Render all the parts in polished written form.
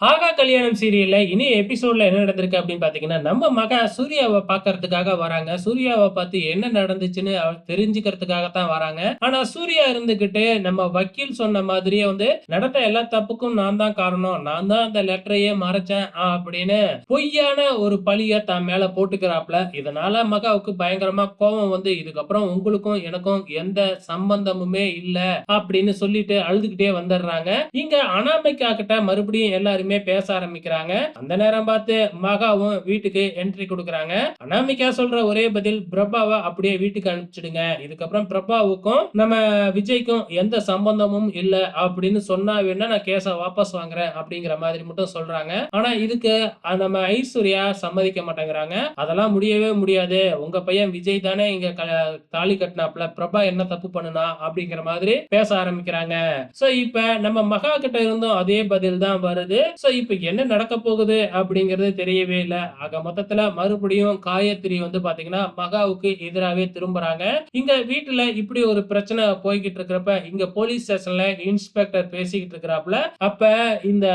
ஆகா கல்யாணம் சீரியல்ல இனி எபிசோட்ல என்ன நடந்திருக்கு அப்படின்னு பாத்தீங்கன்னா, நம்ம மக சூர்யாவ பாக்கறதுக்காக வராங்க. சூர்யாவ பாத்து என்ன நடந்துச்சுன்னு தெரிஞ்சுக்கிறதுக்காக தான் வராங்க. ஆனா சூர்யா இருந்துகிட்டு நம்ம வக்கீல் சொன்ன மாதிரியே வந்து நடந்த எல்லா தப்புக்கும் நான் தான் காரணம். நான் தான் அந்த லெட்டரையே மறைச்சேன் அப்படின்னு பொய்யான ஒரு பழிய தன் மேல போட்டுக்கிறாப்ல. இதனால மகாவுக்கு பயங்கரமா கோவம் வந்து இதுக்கப்புறம் உங்களுக்கும் எனக்கும் எந்த சம்பந்தமுமே இல்ல அப்படின்னு சொல்லிட்டு அழுதுகிட்டே வந்துடுறாங்க. இங்க அனாமிகா கிட்ட மறுபடியும் எல்லாருமே பேச ஆரம்பிக்கிறாங்க. அந்த நேரம் பார்த்து மகாவும் வீட்டுக்கு என்ட்ரி குடுக்குறாங்க. அனாமிகா சொல்ற ஒரே பதில் பிரபாவ அப்படியே வீட்டுக்கு அனுப்பிச்சிடுங்க. இதுக்கப்புறம் பிரபாவுக்கும் நம்ம விஜய்க்கும் எந்த சம்பந்தமும் இல்ல அப்படின்னு சொன்னா வேணா நான் கேஸ வாபஸ் வாங்குறேன் அப்படிங்கிற மாதிரி மட்டும் சொல்றாங்க. ஆனா இதுக்கு நம்ம ஐஸ்வர்யா சம்மதிக்க மாட்டேங்கிறாங்க. அதெல்லாம் முடியவே முடியாது. உங்க பையன் விஜய் தானே இங்க தாலி கட்டினாப்ல. பிரபா என்ன தப்பு பண்ணுனா அப்படிங்கிற மாதிரி பேச ஆரம்பிக்கிறாங்க. சோ இப்ப நம்ம மகா கிட்ட இருந்தும் அதே பதில் தான் வருது. சோ இப்ப என்ன நடக்க போகுது அப்படிங்கிறது தெரியவே இல்ல. ஆக மொத்தத்துல மறுபடியும் காயத்ரி வந்து பாத்தீங்கன்னா மகாவுக்கு எதிராவே திரும்புறாங்க. இங்க வீட்டுல இப்படி ஒரு பிரச்சனை போய்கிட்டு இருக்கிறப்ப இங்க போலீஸ் ஸ்டேஷன்ல இன்ஸ்பெக்டர் பேசிக்கிட்டு இருக்கிறாப்ல. அப்ப இந்த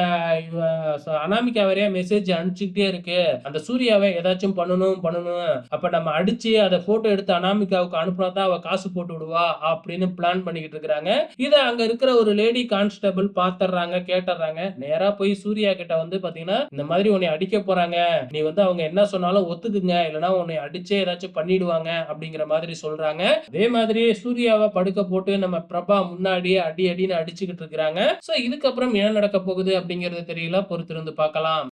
அனாமிகா வரைய மெசேஜ் அனுப்பிச்சுட்டே இருக்கு. அந்த சூர்யாவை ஏதாச்சும் பண்ணணும். அப்ப நம்ம அடிச்சு அதை போட்டோ எடுத்து அனாமிகாவுக்கு அனுப்புனா தான் அவ காசு போட்டு விடுவா அப்படின்னு பிளான் பண்ணிக்கிட்டு இருக்காங்க. இத அங்க இருக்கிற ஒரு லேடி கான்ஸ்டபிள் பாத்துறாங்க, கேட்டுறாங்க. நேரா போய் சூர்யா கிட்ட வந்து பாத்தீங்கன்னா இந்த மாதிரி உன்னை அடிக்க போறாங்க. நீ வந்து அவங்க என்ன சொன்னாலும் ஒத்துக்குங்க. இல்லனா உன்னை அடிச்சே ஏதாச்சும் பண்ணிடுவாங்க அப்படிங்கிற மாதிரி சொல்றாங்க. அதே மாதிரி சூர்யாவை படுக்க போட்டு நம்ம பிரபா முன்னாடியே அடி அடின்னு அடிச்சுக்கிட்டு இருக்காங்க. சோ இதுக்கப்புறம் என்ன நடக்க போகுது அப்படிங்கறது தெரியல. பொறுத்திருந்து பார்க்கலாம்.